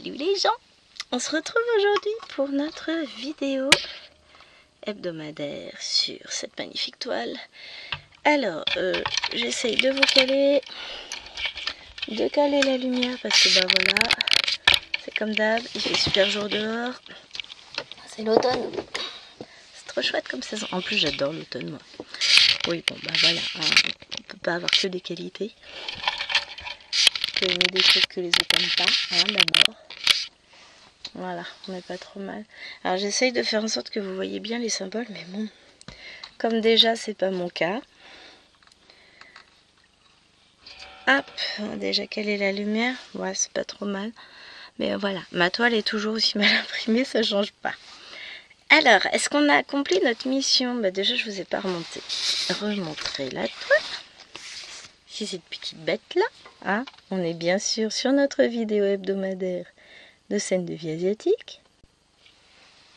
Salut les gens, on se retrouve aujourd'hui pour notre vidéo hebdomadaire sur cette magnifique toile. Alors, j'essaye de caler la lumière parce que bah voilà, c'est comme d'hab, il fait super jour dehors, c'est l'automne, c'est trop chouette comme saison. En plus j'adore l'automne moi. Oui bon bah voilà, hein, on peut pas avoir que des qualités. On peut aimer des trucs que les autres n'aiment pas, hein, d'abord. Voilà, on n'est pas trop mal. Alors j'essaye de faire en sorte que vous voyez bien les symboles, mais bon, comme déjà c'est pas mon cas. Hop, déjà quelle est la lumière? Ouais, c'est pas trop mal. Mais voilà, ma toile est toujours aussi mal imprimée, ça change pas. Alors, est-ce qu'on a accompli notre mission? Bah déjà, je vous ai pas remontré la toile. Si cette petite bête là, hein, on est bien sûr sur notre vidéo hebdomadaire de scènes de vie asiatique.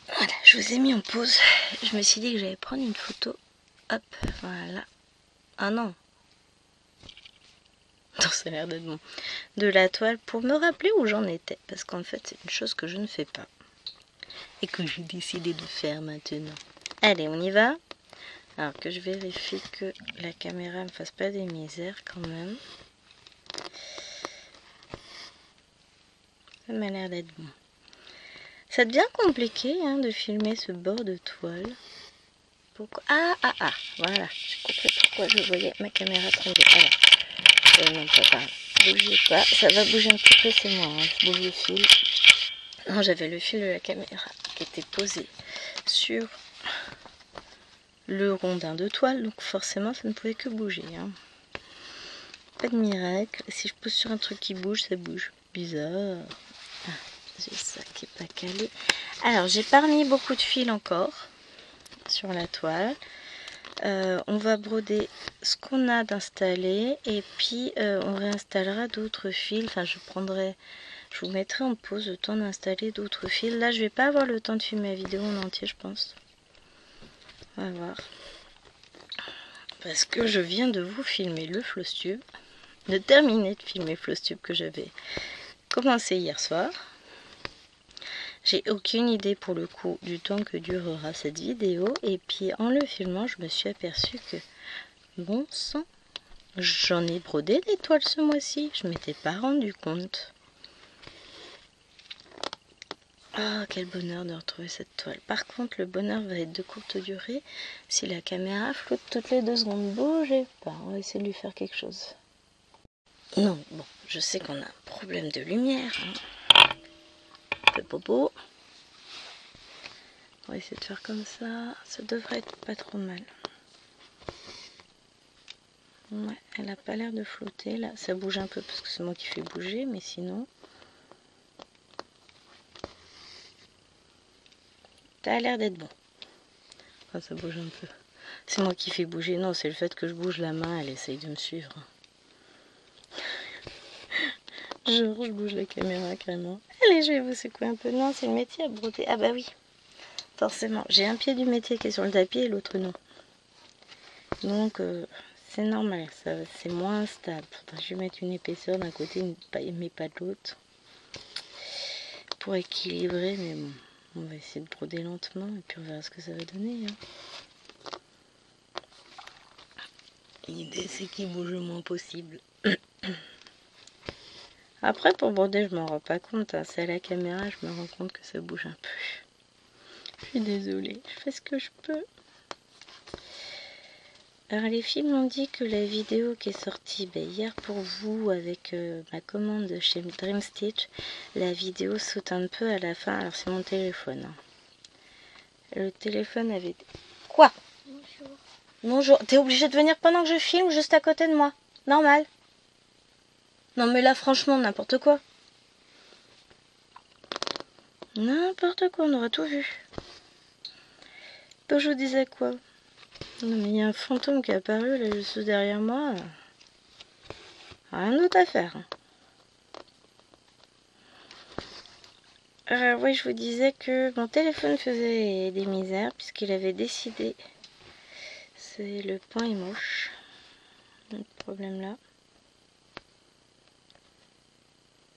Voilà, je vous ai mis en pause. Je me suis dit que j'allais prendre une photo. Hop, voilà. Ah non. Non, ça a l'air d'être bon. De la toile pour me rappeler où j'en étais. Parce qu'en fait, c'est une chose que je ne fais pas. Et que j'ai décidé de faire maintenant. Allez, on y va. Alors que je vérifie que la caméra me fasse pas des misères quand même. Ça m'a l'air d'être bon. Ça devient compliqué hein, de filmer ce bord de toile. Pourquoi? Ah, voilà, j'ai compris pourquoi je voyais ma caméra tomber. Alors, non, pas bougez pas, ça va bouger un petit peu, c'est moi, hein. Je bouge le fil. Non, j'avais le fil de la caméra qui était posé sur le rondin de toile, donc forcément ça ne pouvait que bouger. Hein. Pas de miracle, si je pose sur un truc qui bouge, ça bouge. Bizarre. Ah, j'ai ça qui est pas calé. Alors, j'ai pas remis beaucoup de fil encore sur la toile. On va broder ce qu'on a d'installé et puis on réinstallera d'autres fils. Enfin, je vous mettrai en pause le temps d'installer d'autres fils. Là, je vais pas avoir le temps de filmer ma vidéo en entier, je pense. On va voir. Parce que je viens de vous filmer le Flosstube, de terminer de filmer Flosstube que j'avais commencé hier soir. J'ai aucune idée pour le coup du temps que durera cette vidéo. Et puis en le filmant, je me suis aperçue que, bon sang, j'en ai brodé des toiles ce mois-ci. Je m'étais pas rendu compte. Ah, quel bonheur de retrouver cette toile. Par contre, le bonheur va être de courte durée. Si la caméra flotte toutes les 2 secondes, bougez pas. On va essayer de lui faire quelque chose. Non, bon, je sais qu'on a un problème de lumière. Hein. Un peu bobo. On va essayer de faire comme ça. Ça devrait être pas trop mal. Ouais, elle a pas l'air de flotter. Là, ça bouge un peu parce que c'est moi qui fais bouger, mais sinon... Ça a l'air d'être bon. Enfin, ça bouge un peu. C'est moi qui fais bouger. Non, c'est le fait que je bouge la main. Elle essaye de me suivre. Genre, je bouge la caméra carrément. Allez, je vais vous secouer un peu. Non, c'est le métier à broder. Ah bah oui. Forcément. J'ai un pied du métier qui est sur le tapis et l'autre non. Donc, c'est normal. C'est moins stable. Faudrait que je mette une épaisseur d'un côté mais pas de l'autre. Pour équilibrer, mais bon. On va essayer de broder lentement et puis on verra ce que ça va donner. Hein. L'idée c'est qu'il bouge le moins possible. Après pour broder je m'en rends pas compte. Hein. C'est à la caméra je me rends compte que ça bouge un peu. Je suis désolée. Je fais ce que je peux. Alors les filles m'ont dit que la vidéo qui est sortie hier pour vous avec ma commande chez Dream Stitch, la vidéo saute un peu à la fin. Alors c'est mon téléphone. Hein. Le téléphone avait... Quoi? Bonjour. Bonjour. T'es obligé de venir pendant que je filme juste à côté de moi. Normal. Non mais là franchement n'importe quoi. N'importe quoi, on aura tout vu. Donc je vous disais quoi? Non mais il y a un fantôme qui est apparu là juste derrière moi. Rien d'autre à faire. Oui, je vous disais que mon téléphone faisait des misères puisqu'il avait décidé. C'est le point est moche. Le problème là.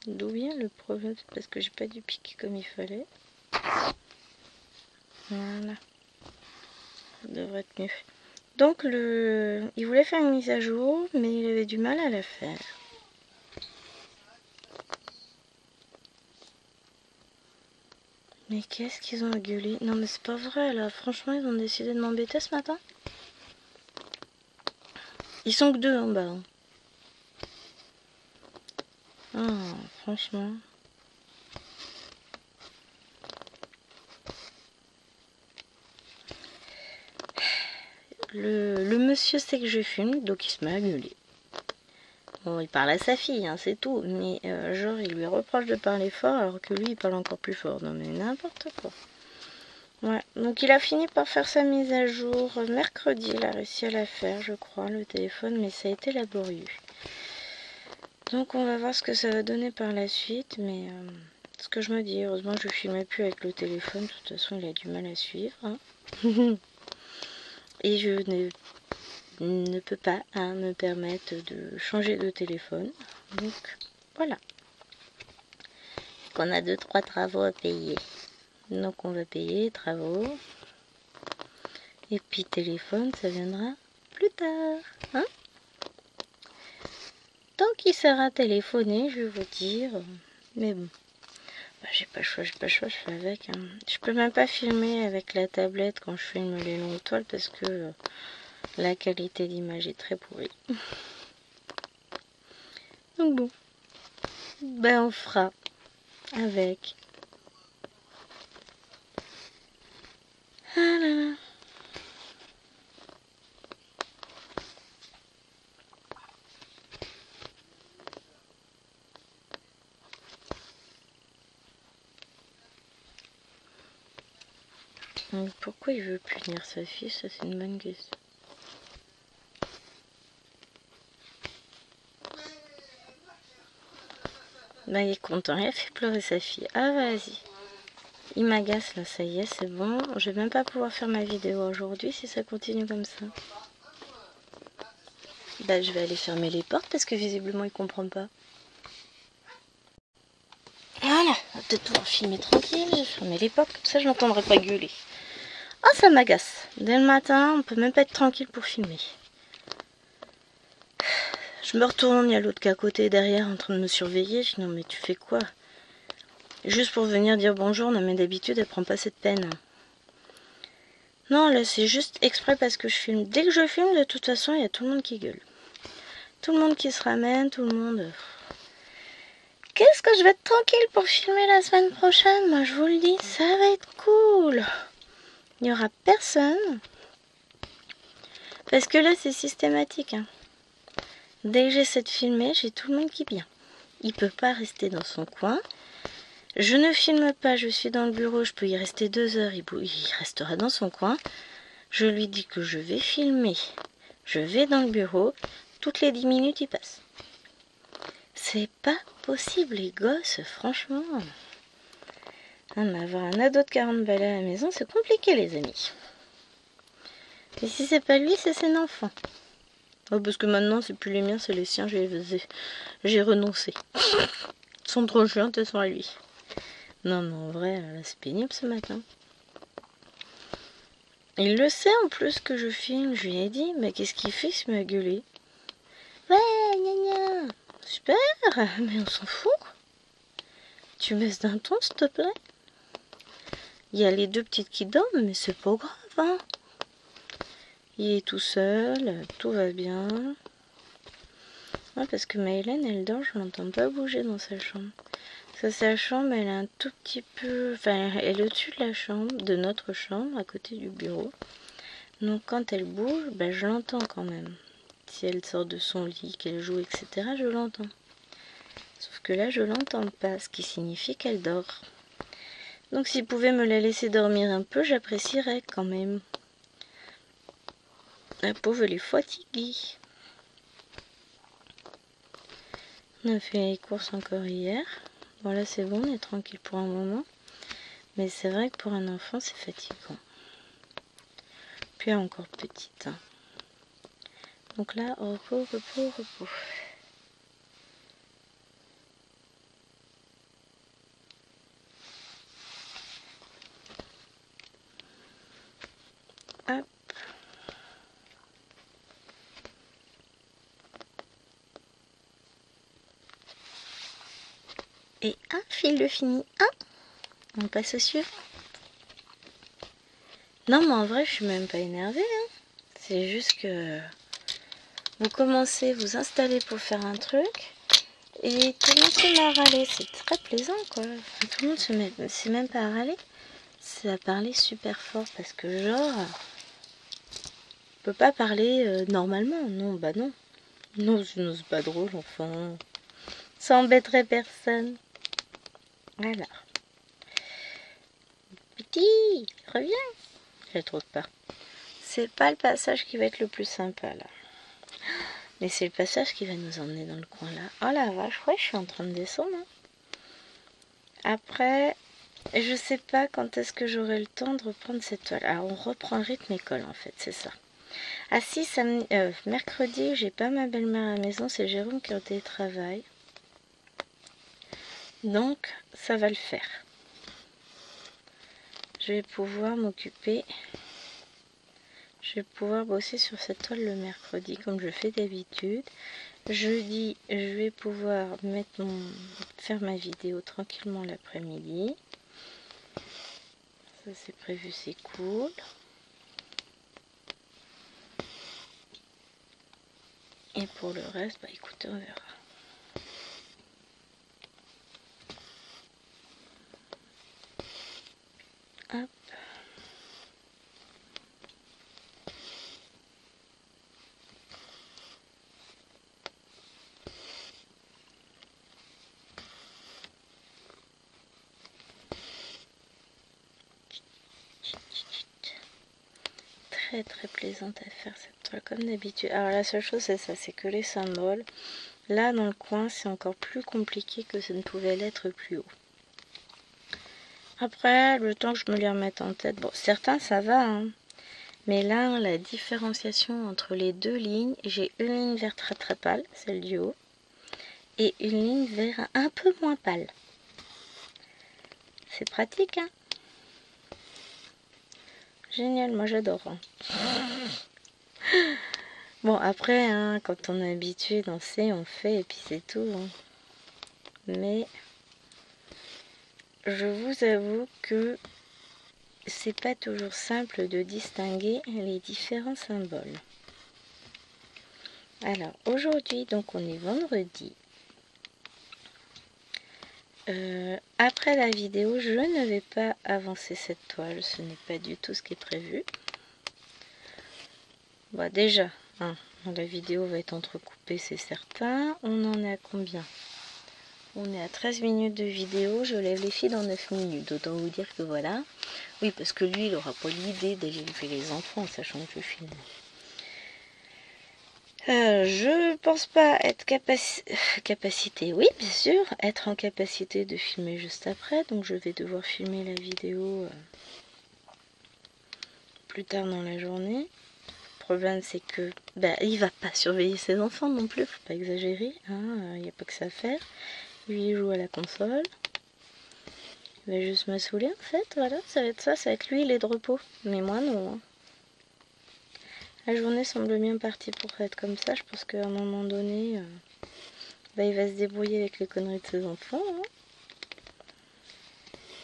D'où vient le problème? C'est parce que j'ai pas dû piquer comme il fallait. Voilà. Ça devrait être mieux. Donc il voulait faire une mise à jour, mais il avait du mal à la faire. Mais qu'est-ce qu'ils ont à gueuler? Non mais c'est pas vrai là, franchement ils ont décidé de m'embêter ce matin. Ils sont que deux en bas. Ah, franchement. Le monsieur sait que je fume, donc il se met à gueuler. Bon, il parle à sa fille, hein, c'est tout. Mais genre, il lui reproche de parler fort alors que lui, il parle encore plus fort. Non mais n'importe quoi. Ouais, donc il a fini par faire sa mise à jour mercredi. Il a réussi à la faire, je crois, le téléphone, mais ça a été laborieux. Donc on va voir ce que ça va donner par la suite. Mais ce que je me dis, heureusement que je filmais plus avec le téléphone. De toute façon, il a du mal à suivre. Hein. Et je ne peux pas me permettre de changer de téléphone. Donc voilà. Qu'on a 2-3 travaux à payer. Donc on va payer les travaux. Et puis téléphone, ça viendra plus tard. Hein? Tant qu'il sera téléphoné, je vais vous dire. Mais bon. Bah, j'ai pas le choix, je fais avec. Hein. Je peux même pas filmer avec la tablette quand je filme les longues toiles parce que la qualité d'image est très pourrie. Donc bon. Ben on fera avec. Ah là là. Donc pourquoi il veut punir sa fille? Ça c'est une bonne question. Ben il est content, il a fait pleurer sa fille. Ah vas-y. Il m'agace là, ça y est, c'est bon. Je vais même pas pouvoir faire ma vidéo aujourd'hui si ça continue comme ça. Bah je vais aller fermer les portes parce que visiblement il comprend pas. Voilà, on va peut-être pouvoir filmer tranquille. J'ai fermé les portes, comme ça je n'entendrai pas gueuler. Ah ça m'agace. Dès le matin, on peut même pas être tranquille pour filmer. Je me retourne, il y a l'autre qui est à côté derrière en train de me surveiller. Je dis non mais tu fais quoi? Juste pour venir dire bonjour, non mais d'habitude elle prend pas cette peine. Non là c'est juste exprès parce que je filme. Dès que je filme de toute façon il y a tout le monde qui gueule. Tout le monde qui se ramène, tout le monde... Qu'est-ce que je vais être tranquille pour filmer la semaine prochaine? Moi je vous le dis, ça va être cool. Il n'y aura personne. Parce que là c'est systématique. Hein. Dès que j'essaie de filmer, j'ai tout le monde qui vient. Il peut pas rester dans son coin. Je ne filme pas, je suis dans le bureau, je peux y rester 2 heures, il restera dans son coin. Je lui dis que je vais filmer. Je vais dans le bureau, toutes les 10 minutes il passe. C'est pas possible les gosses, franchement. Ah, mais avoir un ado de 40 balais à la maison, c'est compliqué les amis. Et si c'est pas lui, c'est ses enfants. Oh, parce que maintenant, c'est plus les miens, c'est les siens, j'ai renoncé. Ils sont trop chiants, ils sont à lui. Non, mais en vrai, là, c'est pénible ce matin. Il le sait en plus que je filme. Je lui ai dit, mais qu'est-ce qu'il fait? Il se met à gueuler. Ouais, gna gna. Super, mais on s'en fout. Tu baisses d'un ton, s'il te plaît. Il y a les 2 petites qui dorment, mais c'est pas grave, hein. Il est tout seul, tout va bien. Ouais, parce que Maëlène, elle dort, je l'entends pas bouger dans sa chambre. Sa chambre, elle est un tout petit peu... Enfin, elle est au-dessus de la chambre, de notre chambre, à côté du bureau. Donc quand elle bouge, ben, je l'entends quand même. Si elle sort de son lit, qu'elle joue, etc., je l'entends. Sauf que là, je l'entends pas, ce qui signifie qu'elle dort. Donc s'il pouvait me la laisser dormir un peu, j'apprécierais quand même. La pauvre, elle est fatiguée. On a fait les courses encore hier. Bon là c'est bon, on est tranquille pour un moment. Mais c'est vrai que pour un enfant c'est fatigant. Puis elle est encore petite. Hein. Donc là, repos, repos, repos. Et un fil de fini. On passe au suivant. Non, mais en vrai, je suis même pas énervée. Hein. C'est juste que vous commencez, vous installez pour faire un truc. Et tout le monde se met à râler. C'est très plaisant, quoi. Tout le monde se met, c'est même pas à râler. C'est à parler super fort. Parce que genre, on peut pas parler normalement. Non, bah non. Non, sinon c'est pas drôle, enfin. Ça embêterait personne. Alors. Petit, reviens. J'ai trop peur. C'est pas le passage qui va être le plus sympa là. Mais c'est le passage qui va nous emmener dans le coin là. Oh la vache, ouais, je suis en train de descendre. Hein. Après, je sais pas quand est-ce que j'aurai le temps de reprendre cette toile. Alors on reprend le rythme école en fait, c'est ça. Ah si, mercredi, j'ai pas ma belle-mère à la maison, c'est Jérôme qui est au télétravail. Donc, ça va le faire. Je vais pouvoir m'occuper. Je vais pouvoir bosser sur cette toile le mercredi comme je fais d'habitude. Jeudi, je vais pouvoir faire ma vidéo tranquillement l'après-midi. Ça c'est prévu, c'est cool. Et pour le reste, bah écoutez, on verra. Hop. Très plaisante à faire cette toile comme d'habitude. Alors la seule chose c'est ça, c'est que les symboles, là dans le coin c'est encore plus compliqué que ça ne pouvait l'être plus haut. Après, le temps que je me les remette en tête, bon certains ça va hein. Mais là, la différenciation entre les deux lignes, j'ai une ligne vert très pâle, celle du haut, et une ligne vert un peu moins pâle. C'est pratique, hein? Génial, moi j'adore. Hein. Bon, après, hein, quand on est habitué, on sait, on fait, et puis c'est tout. Hein. Mais je vous avoue que c'est pas toujours simple de distinguer les différents symboles. Alors, aujourd'hui, donc on est vendredi. Après la vidéo, je ne vais pas avancer cette toile, ce n'est pas du tout ce qui est prévu. Bon, déjà, hein, la vidéo va être entrecoupée, c'est certain. On en est à combien? On est à 13 minutes de vidéo, je lève les filles dans 9 minutes. Autant vous dire que voilà. Oui, parce que lui, il n'aura pas l'idée d'aller élever les enfants, sachant que je filme. Je pense pas être capacité, oui bien sûr, être en capacité de filmer juste après, donc je vais devoir filmer la vidéo plus tard dans la journée. Le problème c'est que il va pas surveiller ses enfants non plus, faut pas exagérer, hein, y a pas que ça à faire. Lui il joue à la console, il va juste me saouler en fait, voilà, ça va être ça, ça va être lui il est de repos, mais moi non. Hein. La journée semble bien partie pour être comme ça. Je pense qu'à un moment donné, il va se débrouiller avec les conneries de ses enfants. Hein.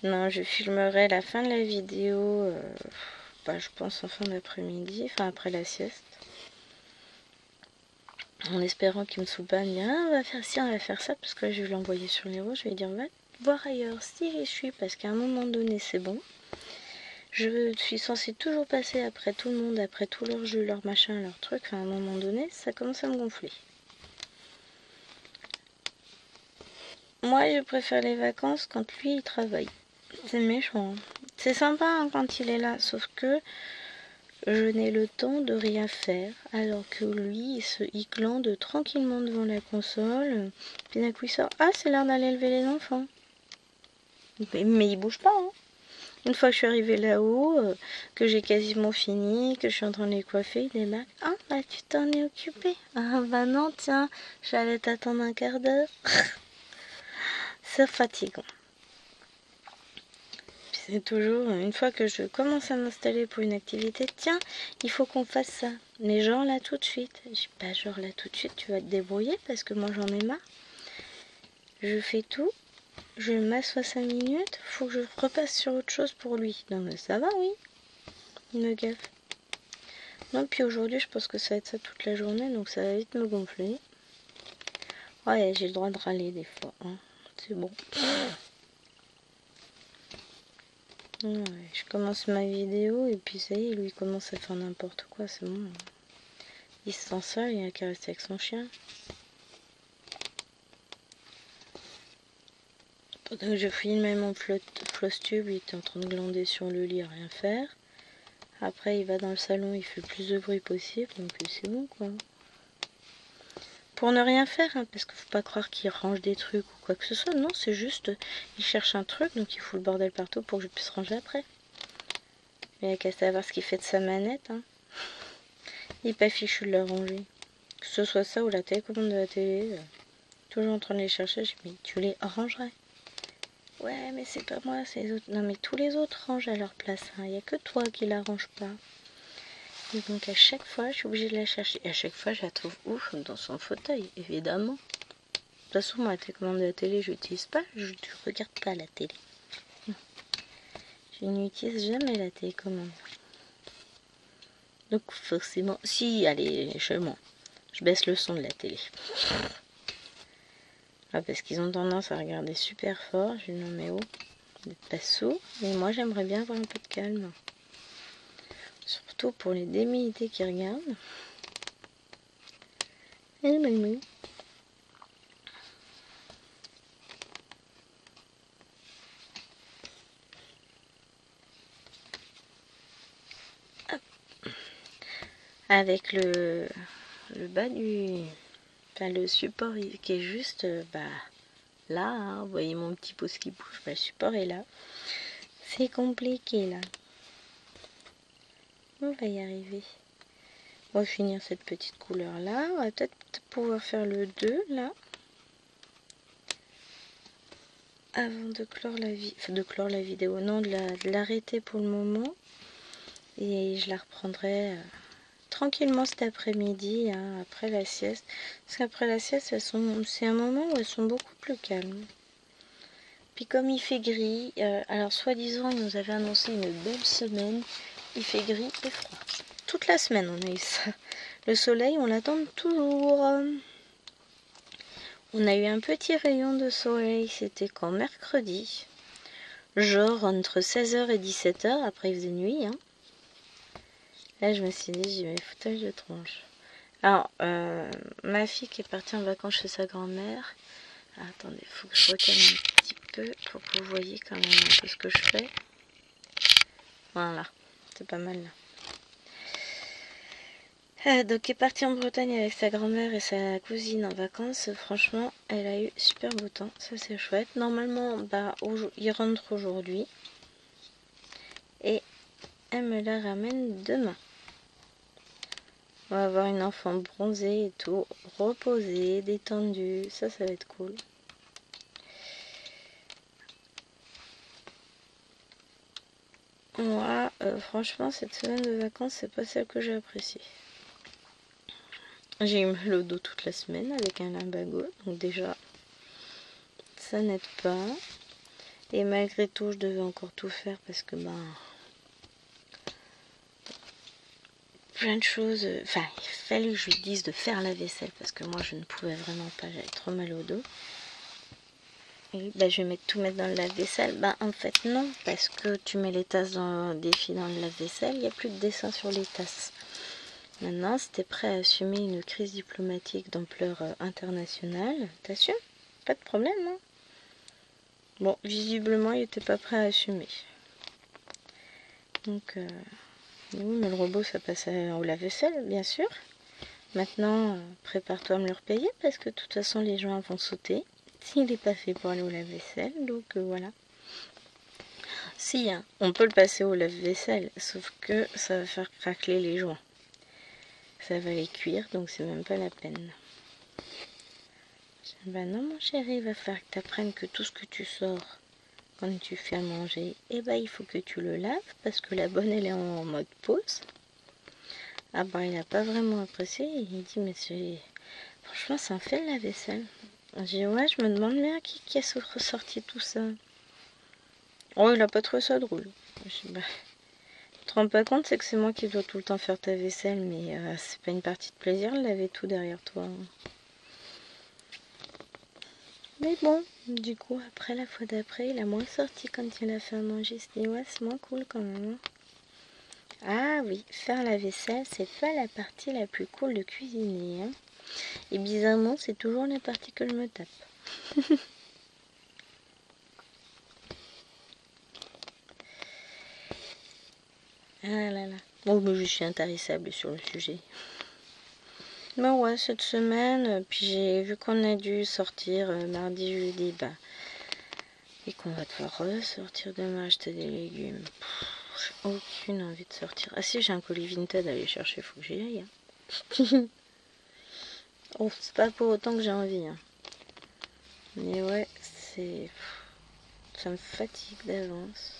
Non, je filmerai la fin de la vidéo, je pense en fin d'après-midi, enfin après la sieste. En espérant qu'il me saoule pas, me dire on va faire ci, on va faire ça, parce que là je vais l'envoyer sur les rouges. Je vais dire va voir ailleurs si j'y suis, parce qu'à un moment donné c'est bon. Je suis censée toujours passer après tout le monde, après tous leurs jeux, leurs machins, leurs trucs. Enfin, à un moment donné, ça commence à me gonfler. Moi, je préfère les vacances quand lui, il travaille. C'est méchant. C'est sympa hein, quand il est là, sauf que je n'ai le temps de rien faire, alors que lui, il glande tranquillement devant la console. Puis d'un coup, il sort. Ah, c'est l'heure d'aller élever les enfants. Mais il bouge pas. Hein. Une fois que je suis arrivée là-haut, que j'ai quasiment fini, que je suis en train de les coiffer, il débarque. Ah, bah tu t'en es occupé. Ah, bah non, tiens, j'allais t'attendre un quart d'heure. C'est fatigant. C'est toujours, une fois que je commence à m'installer pour une activité, tiens, il faut qu'on fasse ça. Mais genre là tout de suite. Je dis pas genre là tout de suite, tu vas te débrouiller parce que moi j'en ai marre. Je fais tout. Je le masse 5 minutes, faut que je repasse sur autre chose pour lui. Non mais ça va, oui. Il me gaffe. Non, puis aujourd'hui, je pense que ça va être ça toute la journée, donc ça va vite me gonfler. Ouais, j'ai le droit de râler des fois, hein. C'est bon. Ouais, je commence ma vidéo et puis ça y est, lui il commence à faire n'importe quoi, c'est bon. Il se sent seul, il a qu'à rester avec son chien. Pendant que je filmais mon floss tube, il était en train de glander sur le lit à rien faire. Après il va dans le salon, il fait le plus de bruit possible, donc c'est bon quoi. Pour ne rien faire, hein, parce qu'il faut pas croire qu'il range des trucs ou quoi que ce soit, non, c'est juste, il cherche un truc, donc il fout le bordel partout pour que je puisse ranger après. Il a qu'à savoir ce qu'il fait de sa manette, hein. Il n'est pas fichu de la ranger. Que ce soit ça ou la télécommande de la télé, toujours en train de les chercher, je me dis, tu les rangerais. Ouais, mais c'est pas moi, c'est les autres. Non, mais tous les autres rangent à leur place, hein. Il n'y a que toi qui la range pas. Et donc à chaque fois, je suis obligée de la chercher. Et à chaque fois, je la trouve ouf dans son fauteuil, évidemment. De toute façon, moi, la télécommande de la télé, je n'utilise pas. Je ne regarde pas la télé. Je n'utilise jamais la télécommande. Donc forcément, si, allez, je baisse le son de la télé. Ah, parce qu'ils ont tendance à regarder super fort. Je lui dis non mais oh, vous n'êtes pas sourd. Mais moi j'aimerais bien avoir un peu de calme. Surtout pour les démilités qui regardent. Et oui. Avec le bas du... Enfin le support qui est juste là, hein, vous voyez mon petit pouce qui bouge, le support est là. C'est compliqué là. On va y arriver. On va finir cette petite couleur là. On va peut-être pouvoir faire le 2 là. Avant de clore la vidéo. Non, de l'arrêter pour le moment. Et je la reprendrai tranquillement cet après-midi, hein, après la sieste. Parce qu'après la sieste, c'est un moment où elles sont beaucoup plus calmes. Puis comme il fait gris, alors soi-disant, il nous avait annoncé une belle semaine. Il fait gris et froid. Toute la semaine, on a eu ça. Le soleil, on l'attend toujours. On a eu un petit rayon de soleil, c'était quand mercredi. Genre entre 16h et 17h, après il faisait nuit. Hein. Là, je me suis dit, j'y vais foutage de tronche. Alors, ma fille qui est partie en vacances chez sa grand-mère. Attendez, il faut que je recale un petit peu pour que vous voyez quand même un peu ce que je fais. Voilà, c'est pas mal là. Donc elle est partie en Bretagne avec sa grand-mère et sa cousine en vacances. Franchement, elle a eu super beau temps. Ça c'est chouette. Normalement, il rentre aujourd'hui. Et elle me la ramène demain. On va avoir une enfant bronzée et tout. Reposée, détendue. Ça va être cool. Moi, franchement, cette semaine de vacances, c'est pas celle que j'ai appréciée. J'ai eu le dos toute la semaine avec un lumbago, donc déjà, ça n'aide pas. Et malgré tout, je devais encore tout faire parce que, plein de choses. Enfin, il fallait que je lui dise de faire la vaisselle parce que moi, je ne pouvais vraiment pas, j'avais trop mal au dos. Et je vais tout mettre dans le lave-vaisselle. En fait, non, parce que tu mets les tasses des filles dans le lave-vaisselle, il n'y a plus de dessin sur les tasses. Maintenant, si t'es prêt à assumer une crise diplomatique d'ampleur internationale, t'assumes, pas de problème. Hein. Bon, visiblement, il n'était pas prêt à assumer. Donc, oui, mais le robot, ça passe au lave-vaisselle, bien sûr. Maintenant, prépare-toi à me le repayer, parce que de toute façon, les joints vont sauter. S'il n'est pas fait pour aller au lave-vaisselle, donc voilà. Si, hein, on peut le passer au lave-vaisselle, sauf que ça va faire craquer les joints. Ça va les cuire, donc c'est même pas la peine. Non mon chéri, il va falloir que tu apprennes que tout ce que tu sors quand tu fais à manger, il faut que tu le laves, parce que la bonne elle est en mode pause. Il n'a pas vraiment apprécié, il dit mais franchement ça en fait la vaisselle. J'ai dit, ouais, je me demande bien qui a ressorti tout ça. Oh, il a pas trouvé ça drôle. Je dis, bah, tu te rends pas compte, c'est que c'est moi qui dois tout le temps faire ta vaisselle, mais c'est pas une partie de plaisir de laver tout derrière toi. Mais bon, du coup, après, la fois d'après, il a moins sorti quand il a fait à manger. Il se dit, ouais, c'est moins cool quand même. Ah oui, faire la vaisselle, c'est pas la partie la plus cool de cuisiner. Hein. Et bizarrement, c'est toujours la partie que je me tape. Ah là là. Bon, mais je suis intarissable sur le sujet. Ben ouais, cette semaine, puis j'ai vu qu'on a dû sortir mardi, jeudi, bah, et qu'on va devoir ressortir demain acheter des légumes. J'ai aucune envie de sortir. Ah si, j'ai un colis Vinted à aller chercher, faut que j'y aille. Hein. Oh, c'est pas pour autant que j'ai envie. Hein. Mais ouais, c'est... Ça me fatigue d'avance.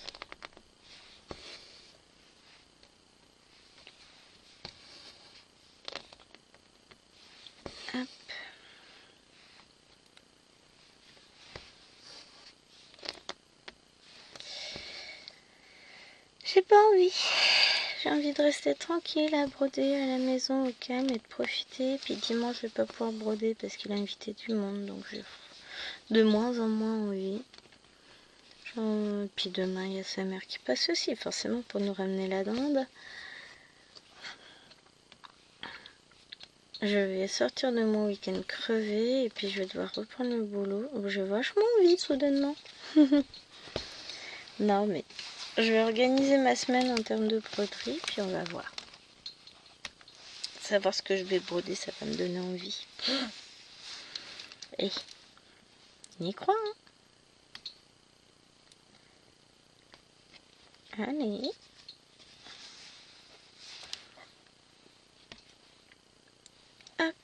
Hop. J'ai pas envie. J'ai envie de rester tranquille à broder à la maison au calme et de profiter. Puis dimanche, je vais pas pouvoir broder parce qu'il a invité du monde. Donc j'ai de moins en moins envie. Puis demain, il y a sa mère qui passe aussi, forcément, pour nous ramener la dinde. Je vais sortir de mon week-end crevé et puis je vais devoir reprendre le boulot. J'ai vachement envie soudainement. Non, mais je vais organiser ma semaine en termes de broderie, puis on va voir. Savoir ce que je vais broder, ça va me donner envie. Et on y croit, hein. Allez. Hop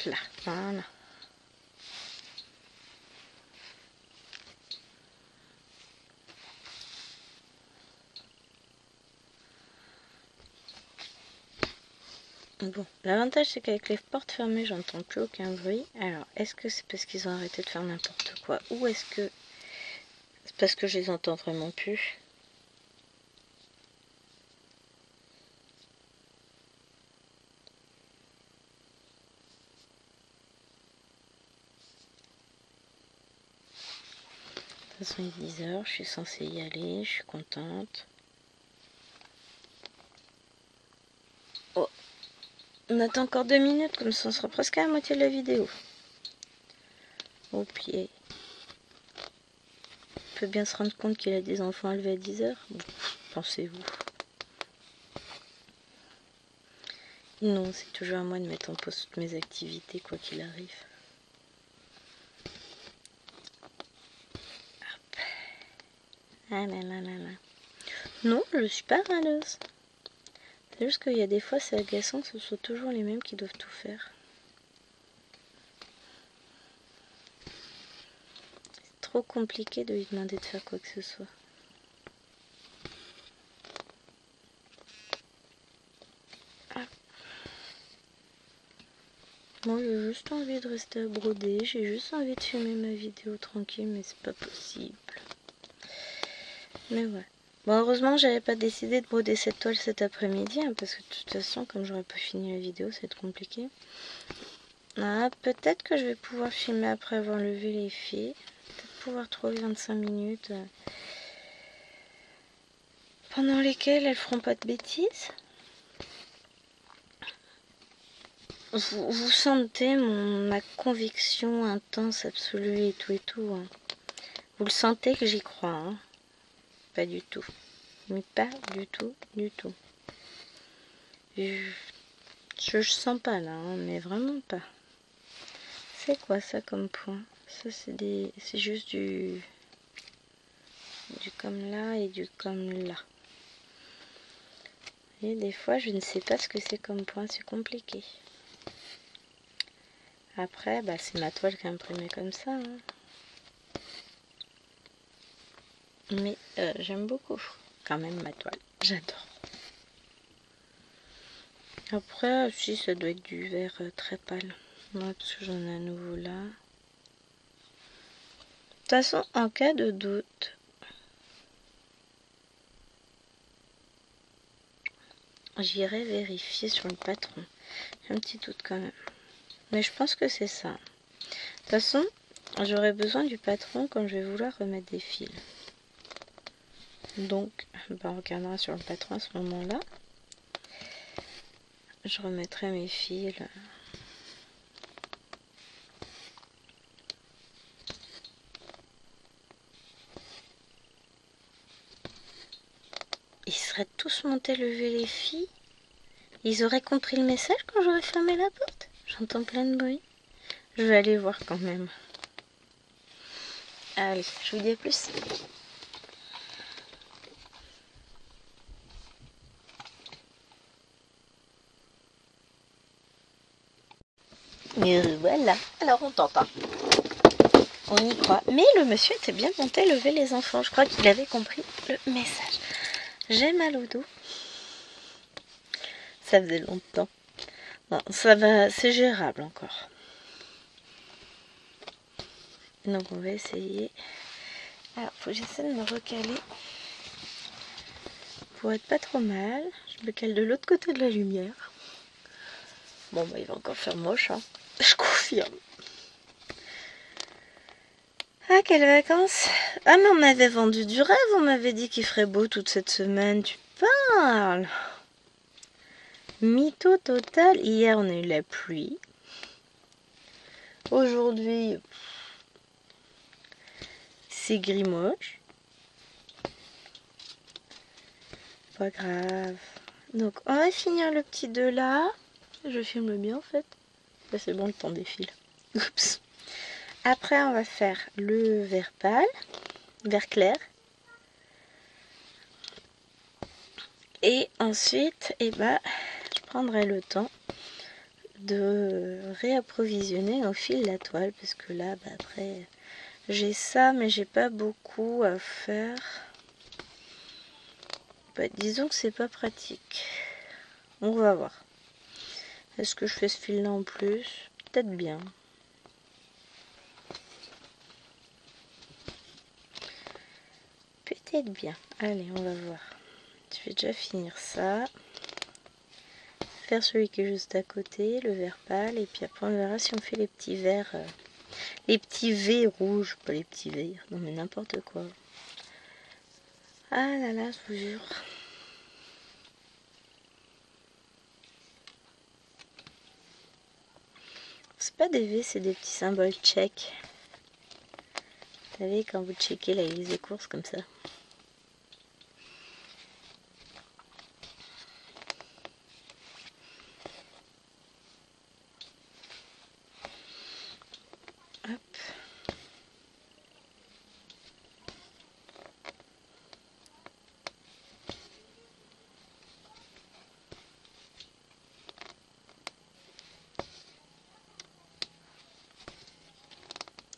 là, voilà. Bon, l'avantage c'est qu'avec les portes fermées, j'entends plus aucun bruit. Alors, est-ce que c'est parce qu'ils ont arrêté de faire n'importe quoi ou est-ce que c'est parce que je les entends vraiment plus? De toute façon, il est 10h, je suis censée y aller, je suis contente. Oh, on attend encore 2 minutes, comme ça on sera presque à la moitié de la vidéo. Au pied. On peut bien se rendre compte qu'il a des enfants élevés à 10h. Bon, pensez-vous? Non, c'est toujours à moi de mettre en pause toutes mes activités, quoi qu'il arrive. Hop. Ah là là là là. Non, je suis pas râleuse. C'est juste qu'il y a des fois, c'est agaçant que ce soit toujours les mêmes qui doivent tout faire. C'est trop compliqué de lui demander de faire quoi que ce soit. Ah. Moi, j'ai juste envie de rester à broder. J'ai juste envie de filmer ma vidéo tranquille, mais c'est pas possible. Mais ouais. Bon, heureusement, j'avais pas décidé de broder cette toile cet après-midi, hein, parce que de toute façon, comme j'aurais pas fini la vidéo, ça va être compliqué. Ah, peut-être que je vais pouvoir filmer après avoir levé les filles. Peut-être pouvoir trouver 25 minutes pendant lesquelles elles feront pas de bêtises. Vous sentez ma conviction intense, absolue et tout. Hein. Vous le sentez que j'y crois, hein. Pas du tout. Mais pas du tout, du tout. Je sens pas là, hein, mais vraiment pas. C'est quoi ça comme point? Ça c'est juste du comme là et du comme là. Et des fois je ne sais pas ce que c'est comme point, c'est compliqué. Après, bah, c'est ma toile qui est imprimée comme ça. Hein. Mais j'aime beaucoup quand même ma toile. J'adore. Après, si ça doit être du vert très pâle. Moi, parce que j'en ai à nouveau là. toute façon, en cas de doute, j'irai vérifier sur le patron. J'ai un petit doute quand même. Mais je pense que c'est ça. De toute façon, j'aurai besoin du patron quand je vais vouloir remettre des fils. Donc, on regardera sur le patron à ce moment-là. Je remettrai mes fils. Ils seraient tous montés lever les filles. Ils auraient compris le message quand j'aurais fermé la porte. J'entends plein de bruit. Je vais aller voir quand même. Allez, je vous dis à plus. Voilà, alors on t'entend. On y croit. Mais le monsieur était bien monté lever les enfants. Je crois qu'il avait compris le message. J'ai mal au dos. Ça faisait longtemps. Bon, ça va, c'est gérable encore. Donc on va essayer. Alors, faut que j'essaie de me recaler pour être pas trop mal. Je me cale de l'autre côté de la lumière. Bon, bah il va encore faire moche, hein. Je confirme. Ah, quelles vacances! Ah, mais on m'avait vendu du rêve, on m'avait dit qu'il ferait beau toute cette semaine. Tu parles! Mytho total. Hier, on a eu la pluie. Aujourd'hui, c'est gris moche. Pas grave. Donc, on va finir le petit 2 là. Je filme bien, en fait. Là, c'est bon, le temps défile. Oups. Après, on va faire le vert pâle, vert clair. Et ensuite, je prendrai le temps de réapprovisionner au fil la toile. Parce que là, après, j'ai ça, mais j'ai pas beaucoup à faire. Disons que c'est pas pratique. On va voir. Est-ce que je fais ce fil là en plus? Peut-être bien. Peut-être bien. Allez, on va voir. Je vais déjà finir ça. Faire celui qui est juste à côté, le vert pâle. Et puis après, on verra si on fait les petits verts. Les petits V rouges. Pas les petits verts. Non, mais n'importe quoi. Ah là là, je vous jure. C'est pas des V, c'est des petits symboles tchèques. Vous savez, quand vous checkez la liste des courses comme ça. Hop.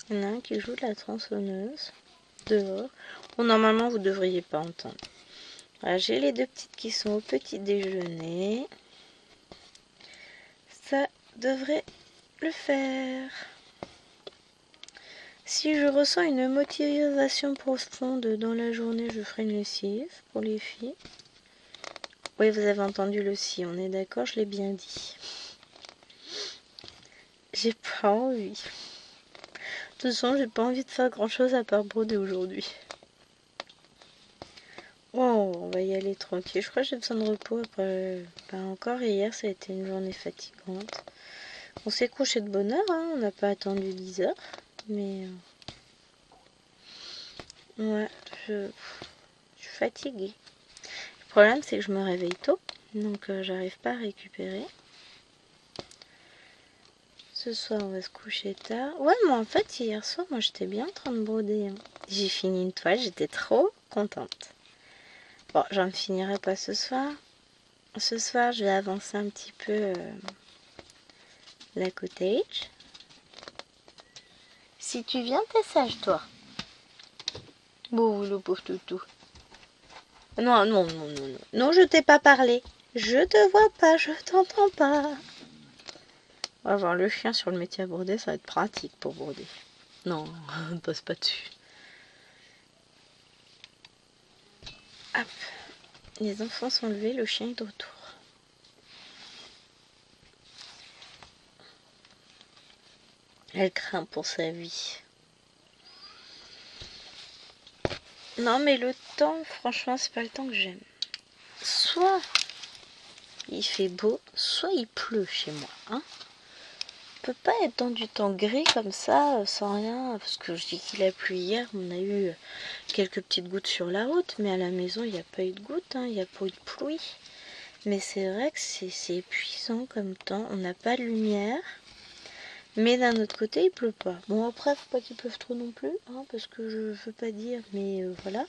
Il y en a un qui joue de la tronçonneuse dehors. Bon, normalement, vous ne devriez pas entendre. Voilà, j'ai les deux petites qui sont au petit déjeuner. Ça devrait le faire. Si je ressens une motivation profonde dans la journée, je ferai une lessive pour les filles. Oui, vous avez entendu le si, on est d'accord, je l'ai bien dit. J'ai pas envie. De toute façon, j'ai pas envie de faire grand chose à part broder aujourd'hui. Oh, on va y aller tranquille. Je crois que j'ai besoin de repos après. Encore hier, ça a été une journée fatigante. On s'est couché de bonne heure, hein. On n'a pas attendu 10 heures. Mais ouais, je suis fatiguée. Le problème, c'est que je me réveille tôt. Donc, j'arrive pas à récupérer. Ce soir, on va se coucher tard. Ouais, mais en fait, hier soir, moi, j'étais bien en train de broder. Hein. J'ai fini une toile, j'étais trop contente. Bon, j'en finirai pas ce soir. Ce soir, je vais avancer un petit peu la cottage. Si tu viens, t'es sage, toi. Bon, le pauvre toutou. Non, non, non, non, non. Non, je t'ai pas parlé. Je te vois pas, je t'entends pas. On va voir le chien sur le métier à broder, ça va être pratique pour broder. Non, ne passe pas dessus. Hop. Les enfants sont levés, le chien est de retour. Elle craint pour sa vie. Non mais le temps, franchement, c'est pas le temps que j'aime. Soit il fait beau, soit il pleut chez moi. Hein, on peut pas être dans du temps gris comme ça, sans rien. Parce que je dis qu'il a plu hier, on a eu quelques petites gouttes sur la route. Mais à la maison, il n'y a pas eu de gouttes, hein, il n'y a pas eu de pluie. Mais c'est vrai que c'est épuisant comme temps. On n'a pas de lumière. Mais d'un autre côté, il pleut pas. Bon, après, faut pas qu'il pleuve trop non plus. Hein, parce que je veux pas dire, mais voilà.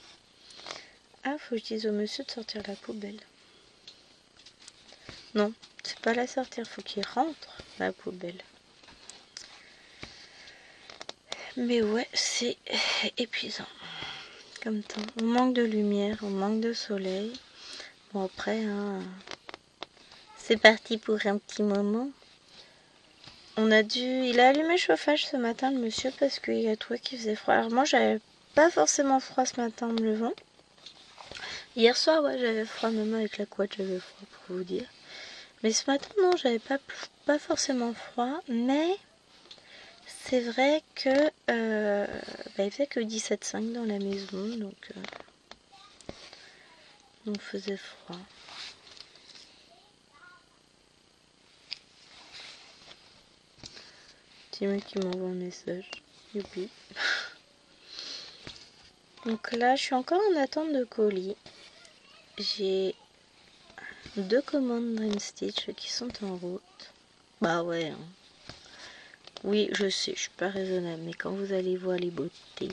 Ah, faut que je dise au monsieur de sortir la poubelle. Non, c'est pas la sortir, faut qu'il rentre la poubelle. Mais ouais, c'est épuisant comme temps. On manque de lumière, on manque de soleil. Bon après, hein, c'est parti pour un petit moment. Il a allumé le chauffage ce matin, le monsieur, parce qu'il a trouvé qu'il faisait froid. Alors moi, j'avais pas forcément froid ce matin en me levant. Hier soir, ouais, j'avais froid, même avec la couette, j'avais froid pour vous dire. Mais ce matin, non, j'avais pas forcément froid, mais c'est vrai que il faisait que 17,5 dans la maison, donc on faisait froid. Timmy qui m'envoie un message. Youpi. Donc là, je suis encore en attente de colis. J'ai 2 commandes Dream Stitch qui sont en route. Bah ouais. Hein. Oui, je sais, je suis pas raisonnable, mais quand vous allez voir les beautés,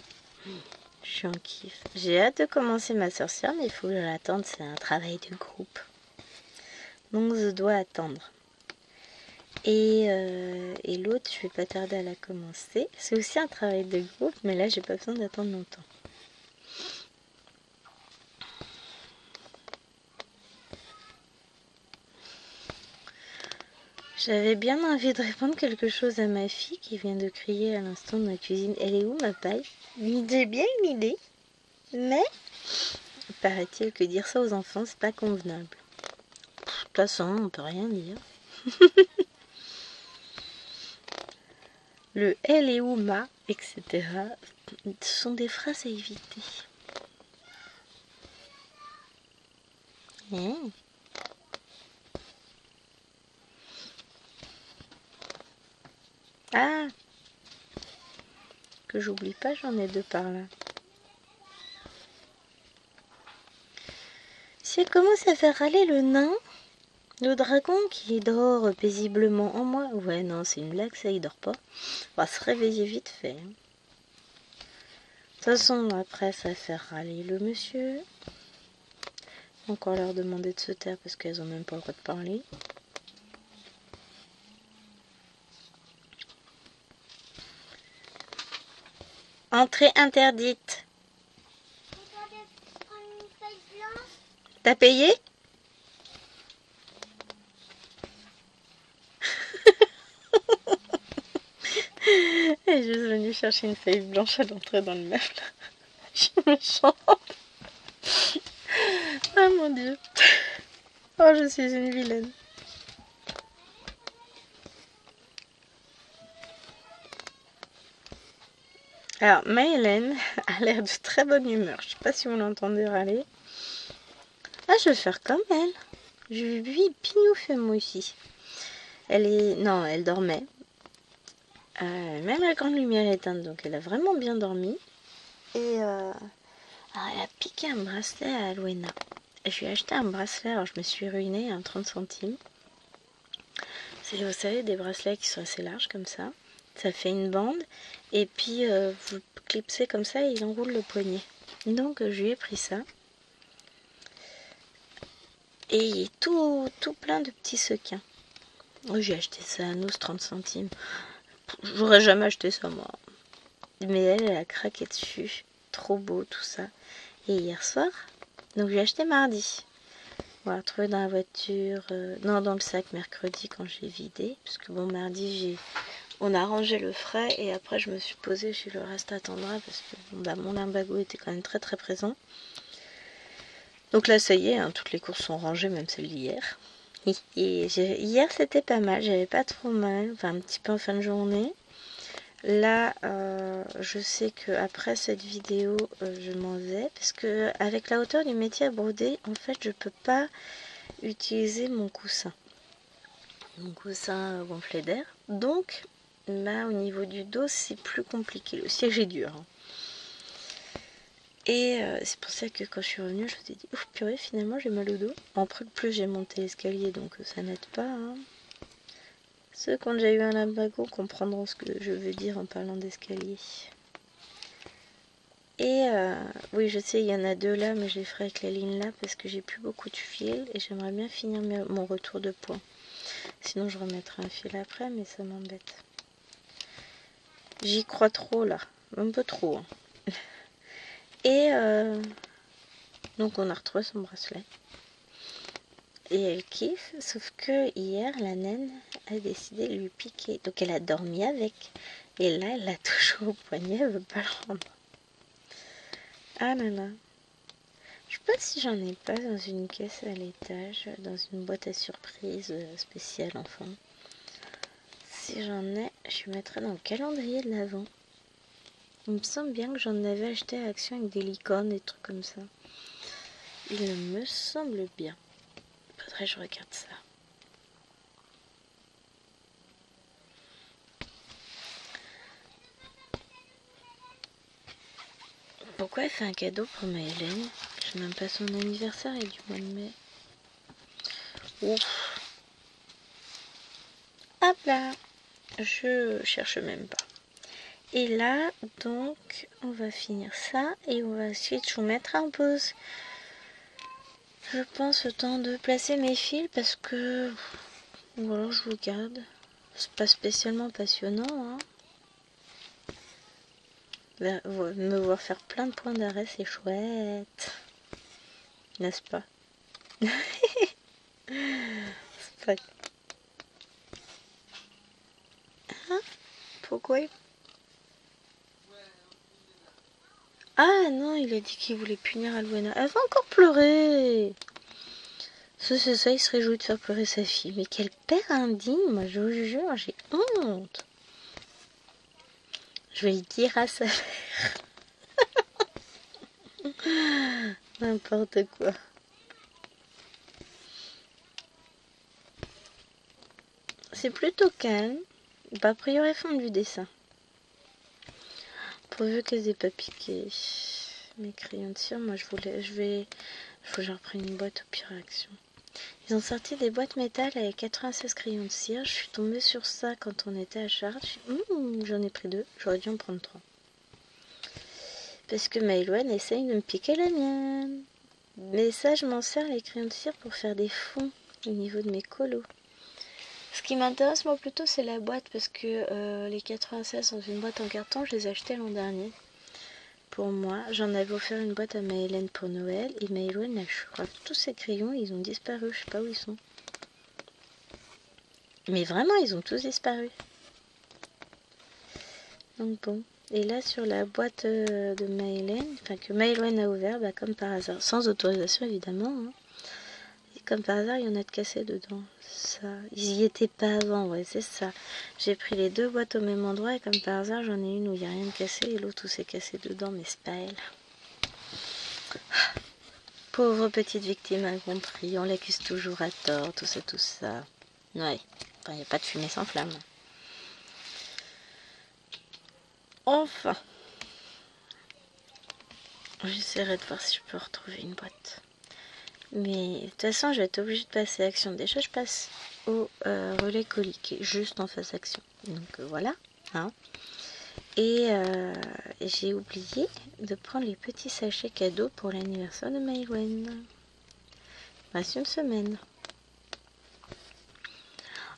je suis en kiff. J'ai hâte de commencer ma sorcière, mais il faut que je l'attende. C'est un travail de groupe. Donc je dois attendre. Et l'autre, je vais pas tarder à la commencer. C'est aussi un travail de groupe, mais là, j'ai pas besoin d'attendre longtemps. J'avais bien envie de répondre quelque chose à ma fille qui vient de crier à l'instant dans la cuisine. Elle est où ma paille? J'ai bien une idée, mais paraît-il que dire ça aux enfants, c'est pas convenable. De toute façon, on peut rien dire. Le elle est où ma, etc. sont des phrases à éviter. Ah, que j'oublie pas, j'en ai 2 par là. Si elle commence à faire râler le nain, le dragon qui dort paisiblement en moi. Ouais, non, c'est une blague, ça, il dort pas. On va se réveiller vite fait. De toute façon, après, ça va faire râler le monsieur. Encore leur demander de se taire parce qu'elles ont même pas le droit de parler. Entrée interdite. T'as payé? Elle est juste venue chercher une feuille blanche à l'entrée dans le meuble. Je suis méchante. Ah mon dieu. Oh, je suis une vilaine. Alors, Maëlène a l'air de très bonne humeur. Je sais pas si vous l'entendez râler. Ah, je vais faire comme elle. Je lui pignouffe moi aussi. Non, elle dormait. Même la grande lumière éteinte, donc elle a vraiment bien dormi. Et alors elle a piqué un bracelet à Alwena. Je lui ai acheté un bracelet, alors je me suis ruinée à 30 centimes. C'est, vous savez, des bracelets qui sont assez larges comme ça. Ça fait une bande. Et puis vous clipsez comme ça et il enroule le poignet. Donc je lui ai pris ça. Et il est tout plein de petits sequins. J'ai acheté ça à nous, 30 centimes. J'aurais jamais acheté ça moi. Mais elle a craqué dessus. Trop beau tout ça. Et hier soir, donc j'ai acheté mardi. Voilà, trouvé dans la voiture, non, dans le sac mercredi quand j'ai vidé. Parce que bon, mardi, on a rangé le frais et après je me suis posée chez le reste attendra parce que bon, mon limbago était quand même très très présent. Donc là, ça y est, hein, toutes les courses sont rangées, même celles d'hier. Et hier, c'était pas mal, j'avais pas trop mal, enfin un petit peu en fin de journée. Là, je sais que après cette vidéo, je m'en vais parce que avec la hauteur du métier à broder, en fait, je peux pas utiliser mon coussin gonflé d'air. Donc là, au niveau du dos, c'est plus compliqué. Le siège est dur. Hein. Et c'est pour ça que quand je suis revenue, je me suis dit, ouf, purée, finalement, j'ai mal au dos. En plus, j'ai monté l'escalier, donc ça n'aide pas. Hein. Ceux qui ont déjà eu un lumbago comprendront ce que je veux dire en parlant d'escalier. Et oui, je sais, il y en a deux là, mais je les ferai avec la ligne là parce que j'ai plus beaucoup de fil et j'aimerais bien finir mon retour de point. Sinon, je remettrai un fil après, mais ça m'embête. J'y crois trop là, un peu trop. Hein. Et donc, on a retrouvé son bracelet. Et elle kiffe, sauf que hier, la naine a décidé de lui piquer. Donc, elle a dormi avec. Et là, elle l'a toujours au poignet, elle veut pas le rendre. Ah là là. Je sais pas si j'en ai pas dans une caisse à l'étage, dans une boîte à surprise spéciale enfant. Si j'en ai, je mettrai dans le calendrier de l'Avent. Il me semble bien que j'en avais acheté à Action avec des licornes, des trucs comme ça. Il me semble bien. Faudrait que je regarde ça. Pourquoi elle fait un cadeau pour ma Hélène? Je sais même pas son anniversaire est du mois de mai. Ouf. Hop là. Je cherche même pas. Et là, donc, on va finir ça et on va ensuite vous mettre en pause. Je pense le temps de placer mes fils parce que, voilà, je vous garde. C'est pas spécialement passionnant, hein. Me voir faire plein de points d'arrêt, c'est chouette. N'est-ce pas? C'est pas... Hein? Pourquoi? Ah non, il a dit qu'il voulait punir Alwena. Elle va encore pleurer. C'est ça, il se réjouit de faire pleurer sa fille. Mais quel père indigne, moi je vous jure, j'ai honte. Je vais le dire à sa mère. N'importe quoi. C'est plutôt calme. Bah, a priori, fond du dessin. Pourvu qu'elles aient pas piqué mes crayons de cire. Moi, il faut que je reprenne une boîte au pire action. Ils ont sorti des boîtes métal avec 96 crayons de cire. Je suis tombée sur ça quand on était à Chartres. J'en ai pris 2. J'aurais dû en prendre 3. Parce que Maëloine essaye de me piquer la mienne. Mais ça, je m'en sers les crayons de cire pour faire des fonds au niveau de mes colos. Ce qui m'intéresse moi plutôt, c'est la boîte parce que les 96 dans une boîte en carton, je les ai achetés l'an dernier. Pour moi, j'en avais offert une boîte à Maëlène pour Noël et Maëlène, je crois que tous ces crayons, ils ont disparu. Je sais pas où ils sont. Mais vraiment, ils ont tous disparu. Donc bon. Et là, sur la boîte de Maëlène, enfin que Maëlène a ouvert, bah, comme par hasard, sans autorisation évidemment. Hein. Et comme par hasard, il y en a de cassés dedans. Ça, ils y étaient pas avant, ouais, c'est ça. J'ai pris les 2 boîtes au même endroit et comme par hasard, j'en ai une où il n'y a rien de cassé et l'autre où c'est cassé dedans, mais c'est pas elle. Pauvre petite victime incompris, on l'accuse toujours à tort, tout ça, tout ça. Ouais, enfin, il n'y a pas de fumée sans flamme. Enfin, j'essaierai de voir si je peux retrouver une boîte. Mais de toute façon, je vais être obligée de passer à Action. Déjà, je passe au relais colis qui est juste en face Action. Donc voilà. Hein. Et j'ai oublié de prendre les petits sachets cadeaux pour l'anniversaire de Maëlène. Il reste une semaine.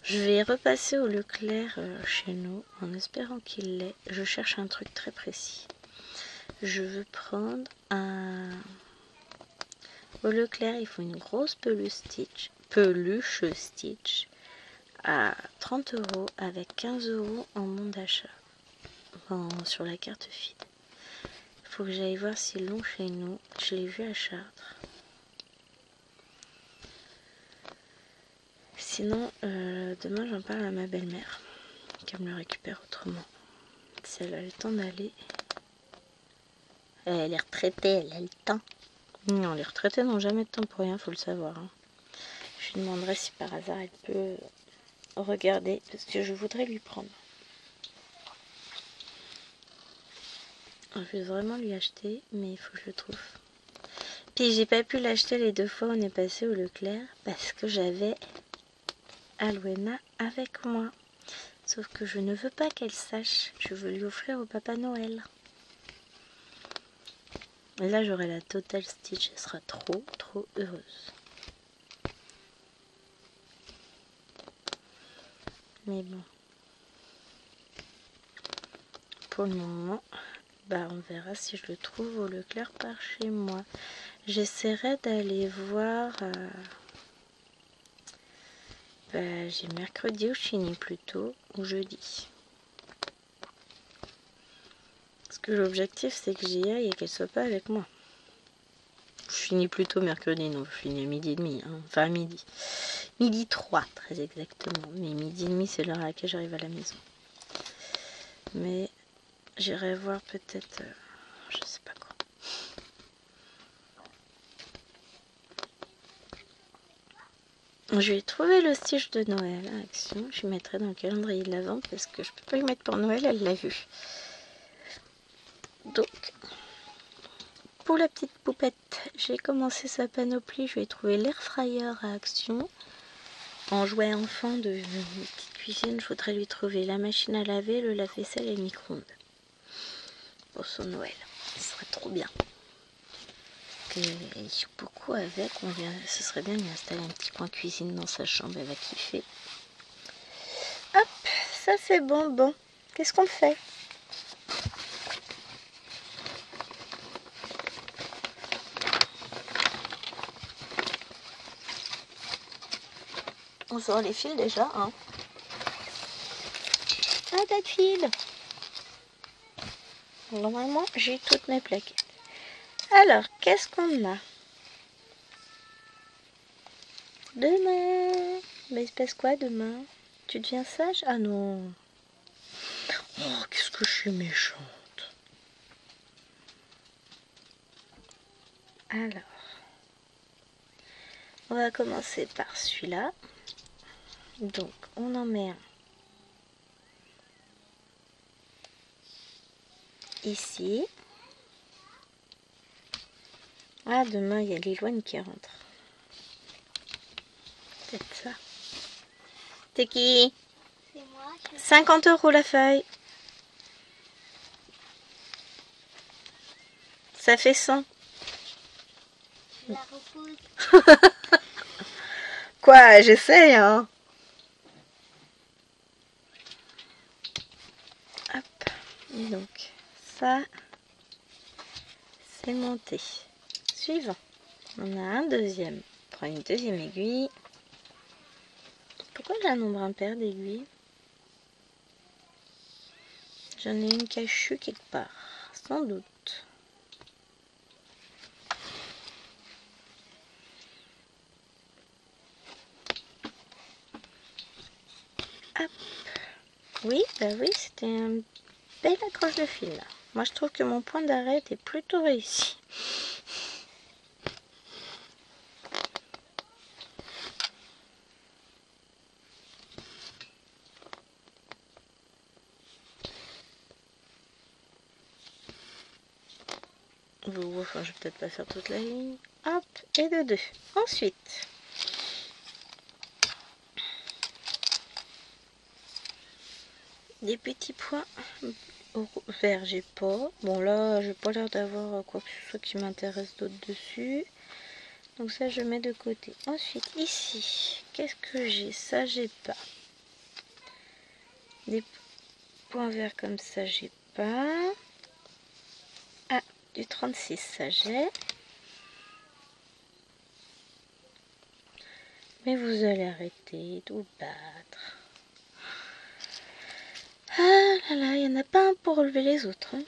Je vais repasser au Leclerc chez nous en espérant qu'il l'ait. Je cherche un truc très précis. Je veux prendre un... Au Leclerc, il faut une grosse peluche Stitch à 30 € avec 15 € en bon d'achat sur la carte feed. Il faut que j'aille voir s'ils l'ont chez nous. Je l'ai vu à Chartres. Sinon, demain j'en parle à ma belle-mère, qu'elle me le récupère autrement. Si elle a le temps d'aller. Elle est retraitée, elle a le temps. Non, les retraités n'ont jamais de temps pour rien, faut le savoir. Hein. Je lui demanderai si par hasard elle peut regarder, parce que je voudrais lui prendre. Je vais vraiment lui acheter, mais il faut que je le trouve. Puis j'ai pas pu l'acheter les 2 fois où on est passé au Leclerc, parce que j'avais Alwena avec moi. Sauf que je ne veux pas qu'elle sache, je veux lui offrir au Papa Noël. Et là j'aurai la totale Stitch, elle sera trop heureuse. Mais bon. Pour le moment, bah on verra si je le trouve au Leclerc par chez moi. J'essaierai d'aller voir... j'ai mercredi ou je finis plus tôt, ou jeudi. Parce que l'objectif c'est que j'y aille et qu'elle soit pas avec moi. Je finis plus tôt mercredi, non, je finis à 12h30, hein. Enfin à midi. 12h03 très exactement. Mais 12h30 c'est l'heure à laquelle j'arrive à la maison. Mais j'irai voir peut-être, je sais pas quoi. Je vais trouver le Stitch de Noël à Action. Je mettrai dans le calendrier de l'Avent parce que je peux pas y mettre pour Noël, elle l'a vu. Donc, pour la petite poupette, j'ai commencé sa panoplie. Je vais trouver l'air fryer à Action. En jouet enfant de petite cuisine, je voudrais lui trouver la machine à laver, le lave-vaisselle et le micro-ondes. Pour son Noël. Ce serait trop bien. Il joue beaucoup avec. Ce serait bien de lui installer un petit coin cuisine dans sa chambre. Elle va kiffer. Hop, ça c'est bon. Bon, qu'est-ce qu'on fait? On sort les fils déjà, hein. Ah, tas de fils. Normalement, j'ai toutes mes plaquettes. Alors, qu'est-ce qu'on a? Demain. Mais il se passe quoi demain? Tu deviens sage? Ah non. Oh, qu'est-ce que je suis méchante. Alors, on va commencer par celui-là. Donc, on en met un ici. Ah, demain, il y a Liloine qui rentre. Peut-être ça. C'est qui? C'est moi. 50 € la feuille. Ça fait 100. Je la repose. Quoi, j'essaye, hein. Hop. Donc, ça, c'est monté. Suivant. On a un deuxième. On prend une deuxième aiguille. Pourquoi j'ai un nombre impair d'aiguilles? J'en ai une cachue quelque part. Sans doute. Hop. Oui, bah oui, c'était un bel accroche de fil là. Moi je trouve que mon point d'arrêt était plutôt réussi. Enfin, je vais peut-être pas faire toute la ligne. Hop, et de 2. Ensuite, des petits points verts, j'ai pas. Bon là, j'ai pas l'air d'avoir quoi que ce soit qui m'intéresse d'autre dessus. Donc ça, je mets de côté. Ensuite, ici, qu'est-ce que j'ai? Ça, j'ai pas. Des points verts comme ça, j'ai pas. Ah, du 36, ça j'ai. Mais vous allez arrêter de vous battre. Ah là là, il n'y en a pas un pour relever les autres. Hein.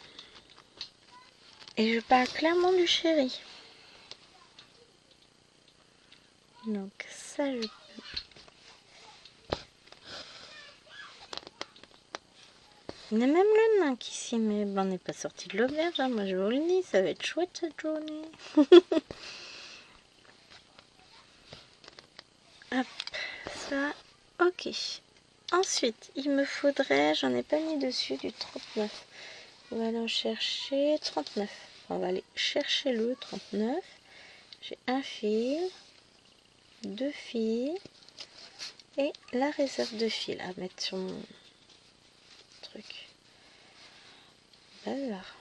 Et je parle clairement du chéri. Donc ça je peux. Il y a même le nain qui s'y met. Ben, on n'est pas sorti de l'auberge, hein. Moi je vous le dis, ça va être chouette cette journée. Hop, ça, ok. Ensuite, il me faudrait, j'en ai pas mis dessus, du 39. On va aller en chercher 39. On va aller chercher le 39. J'ai un fil, 2 fils et la réserve de fil à mettre sur mon truc. Bazar.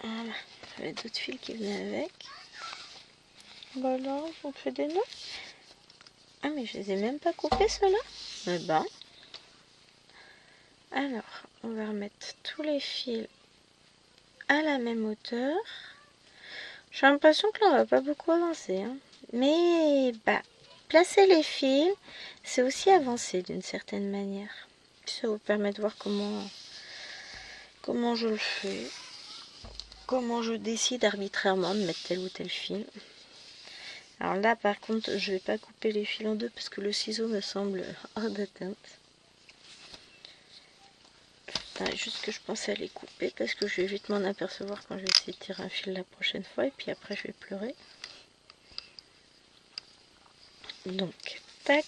Voilà, j'avais d'autres fils qui venaient avec. Voilà, on fait des nœuds. Ah mais je les ai même pas coupés ceux-là. Eh ben. Alors, on va remettre tous les fils à la même hauteur. J'ai l'impression que là on va pas beaucoup avancer, hein. Mais bah, placer les fils, c'est aussi avancer d'une certaine manière. Ça vous permet de voir comment je le fais, comment je décide arbitrairement de mettre tel ou tel fil. Alors là par contre je vais pas couper les fils en deux parce que le ciseau me semble hors d'atteinte. Juste que je pensais à les couper parce que je vais vite m'en apercevoir quand je vais essayer de tirer un fil la prochaine fois et puis après je vais pleurer. Donc tac,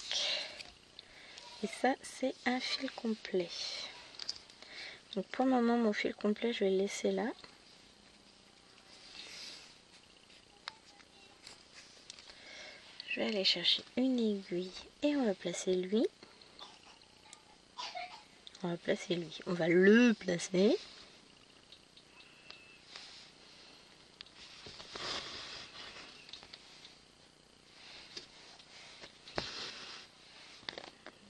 et ça c'est un fil complet. Donc pour le moment mon fil complet je vais le laisser là. Je vais aller chercher une aiguille et on va placer lui. On va placer lui, on va le placer.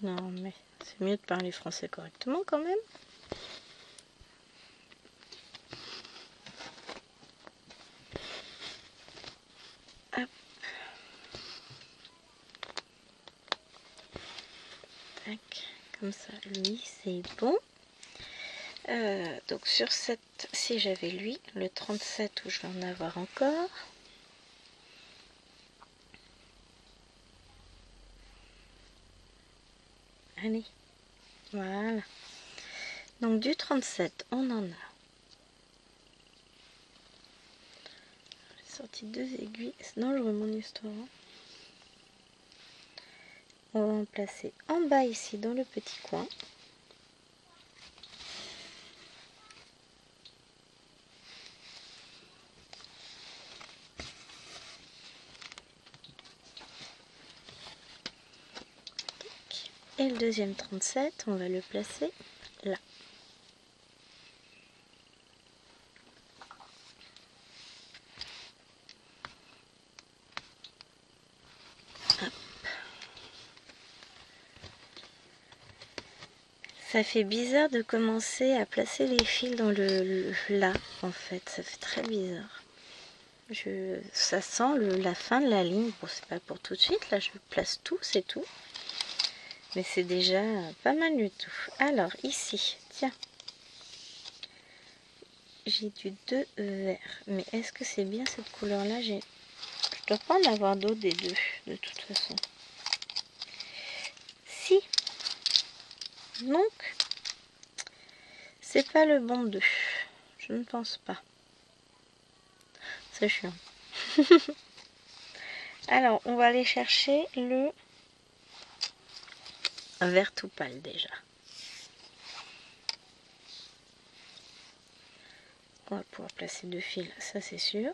Non mais c'est mieux de parler français correctement quand même. Hop. Tac, comme ça, lui c'est bon. Donc sur cette, si j'avais lui, le 37 où je vais en avoir encore. Allez, voilà. Donc du 37, on en a. J'ai sorti 2 aiguilles, sinon j'aurai mon histoire. On va en placer en bas ici dans le petit coin. Et le deuxième 37, on va le placer là. Hop. Ça fait bizarre de commencer à placer les fils dans le là, en fait. Ça fait très bizarre. Ça sent la fin de la ligne. Bon, c'est pas pour tout de suite. Là, je place tout, c'est tout. Mais c'est déjà pas mal du tout. Alors, ici, tiens. J'ai du 2 vert. Mais est-ce que c'est bien cette couleur-là? Je dois pas en avoir d'autres des deux, de toute façon. Si. Donc, c'est pas le bon 2. Je ne pense pas. C'est chiant. Alors, on va aller chercher le vert tout pâle déjà. On va pouvoir placer 2 fils, ça c'est sûr.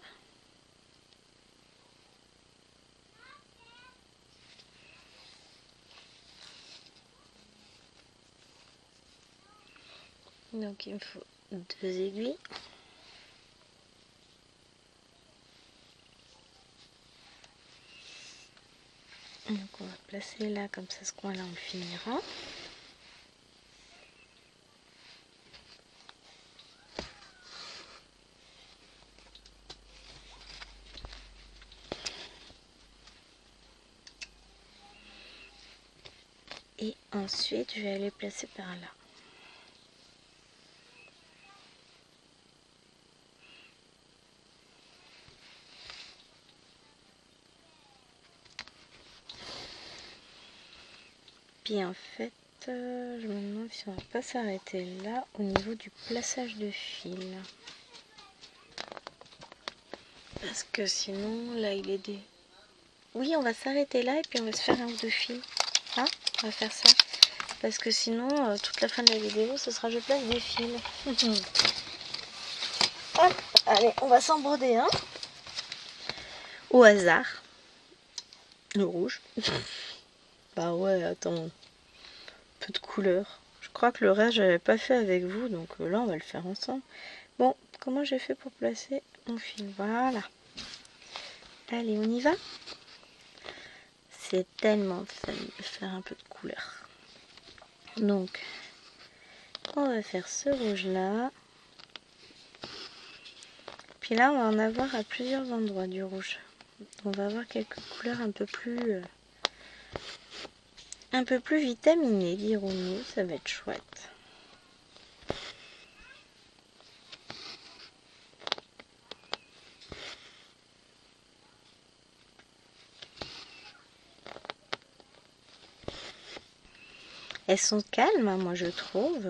Donc il me faut 2 aiguilles. Donc on va placer là, comme ça ce coin-là on le finira. Et ensuite je vais aller placer par là. puis en fait, je me demande si on va pas s'arrêter là au niveau du plaçage de fil. Parce que sinon, là, il est des... Oui, on va s'arrêter là et puis on va se faire un ou deux fils. Hein? On va faire ça. Parce que sinon, toute la fin de la vidéo, ce sera je place des fils. Hop, allez, on va s'en broder un. Au hasard. Le rouge. Bah ouais, attends. Un peu de couleur. Je crois que le reste, j'avais pas fait avec vous. Donc là, on va le faire ensemble. Bon, comment j'ai fait pour placer mon fil? Voilà. Allez, on y va. C'est tellement fun de faire un peu de couleur. Donc, on va faire ce rouge-là. Puis là, on va en avoir à plusieurs endroits du rouge. On va avoir quelques couleurs un peu plus vitaminées, dirons-nous. Ça va être chouette. Elles sont calmes, hein, moi je trouve.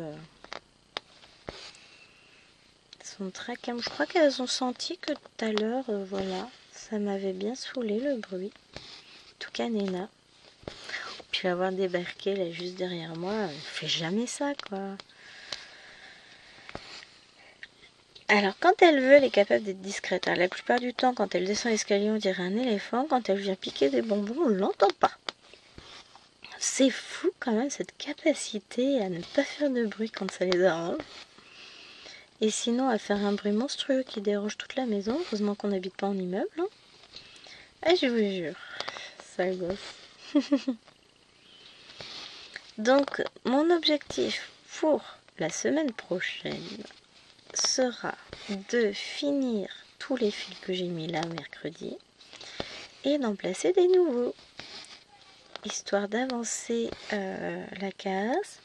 Elles sont très calmes. Je crois qu'elles ont senti que tout à l'heure, voilà, ça m'avait bien saoulé le bruit. En tout cas, Nena. Puis avoir débarqué là juste derrière moi, elle fait jamais ça, quoi. Alors, quand elle veut, elle est capable d'être discrète. Alors, la plupart du temps, quand elle descend l'escalier, on dirait un éléphant. Quand elle vient piquer des bonbons, on ne l'entend pas. C'est fou quand même cette capacité à ne pas faire de bruit quand ça les arrange. Et sinon à faire un bruit monstrueux qui dérange toute la maison. Heureusement qu'on n'habite pas en immeuble. Hein. Et je vous jure, sale gosse. Donc mon objectif pour la semaine prochaine sera de finir tous les fils que j'ai mis là mercredi et d'en placer des nouveaux. Histoire d'avancer la case.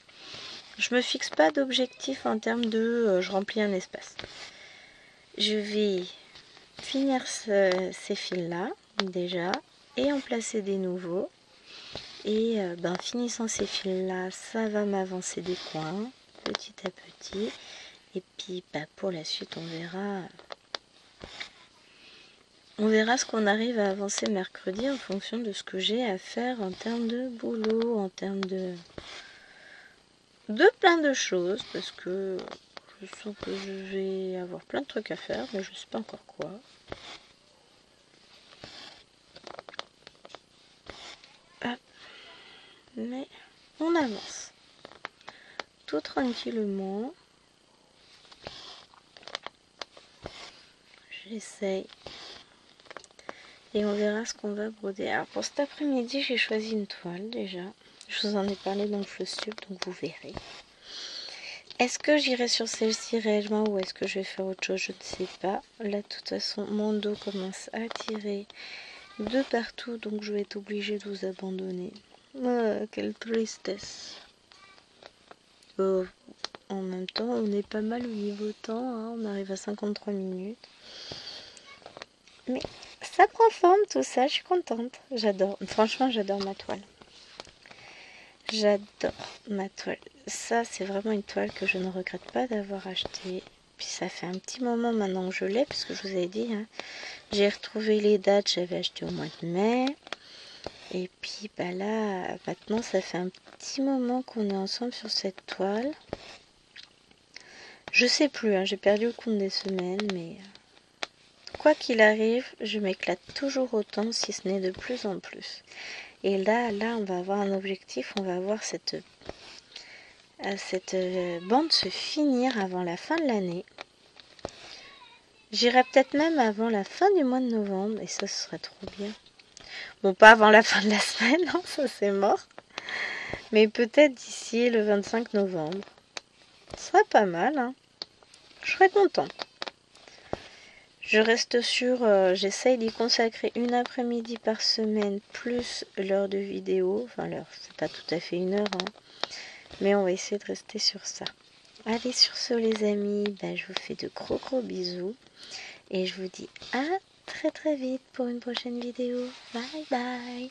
Je me fixe pas d'objectif en termes de je remplis un espace. Je vais finir ces fils là déjà et en placer des nouveaux. Et finissant ces fils là, ça va m'avancer des coins petit à petit. Et puis pour la suite, on verra. On verra ce qu'on arrive à avancer mercredi en fonction de ce que j'ai à faire en termes de boulot, en termes de plein de choses, parce que je sens que je vais avoir plein de trucs à faire, mais je ne sais pas encore quoi. Hop. Mais on avance tout tranquillement. J'essaye. Et on verra ce qu'on va broder. Alors pour cet après-midi, j'ai choisi une toile déjà. Je vous en ai parlé dans le Flowstube, donc vous verrez. Est-ce que j'irai sur celle-ci réellement ou est-ce que je vais faire autre chose? Je ne sais pas. Là, de toute façon, mon dos commence à tirer de partout, donc je vais être obligée de vous abandonner. Ah, quelle tristesse. En même temps, on est pas mal au niveau temps. Hein. On arrive à 53 minutes. Mais ça prend forme tout ça, je suis contente. J'adore, franchement j'adore ma toile. J'adore ma toile. Ça c'est vraiment une toile que je ne regrette pas d'avoir achetée. Puis ça fait un petit moment maintenant que je l'ai, puisque je vous ai dit, hein, j'ai retrouvé les dates, j'avais acheté au mois de mai. Et puis là, maintenant ça fait un petit moment qu'on est ensemble sur cette toile. Je sais plus, hein, j'ai perdu le compte des semaines, mais... Quoi qu'il arrive, je m'éclate toujours autant, si ce n'est de plus en plus. Et là, on va avoir un objectif, on va avoir cette bande se finir avant la fin de l'année. J'irai peut-être même avant la fin du mois de novembre, et ça, ce serait trop bien. Bon, pas avant la fin de la semaine, non, ça c'est mort. Mais peut-être d'ici le 25 novembre. Ce serait pas mal, hein. Je serais contente. Je reste sur, j'essaye d'y consacrer une après-midi par semaine, plus l'heure de vidéo. Enfin, l'heure, c'est pas tout à fait une heure, hein. Mais on va essayer de rester sur ça. Allez, sur ce, les amis, je vous fais de gros bisous. Et je vous dis à très vite pour une prochaine vidéo. Bye bye.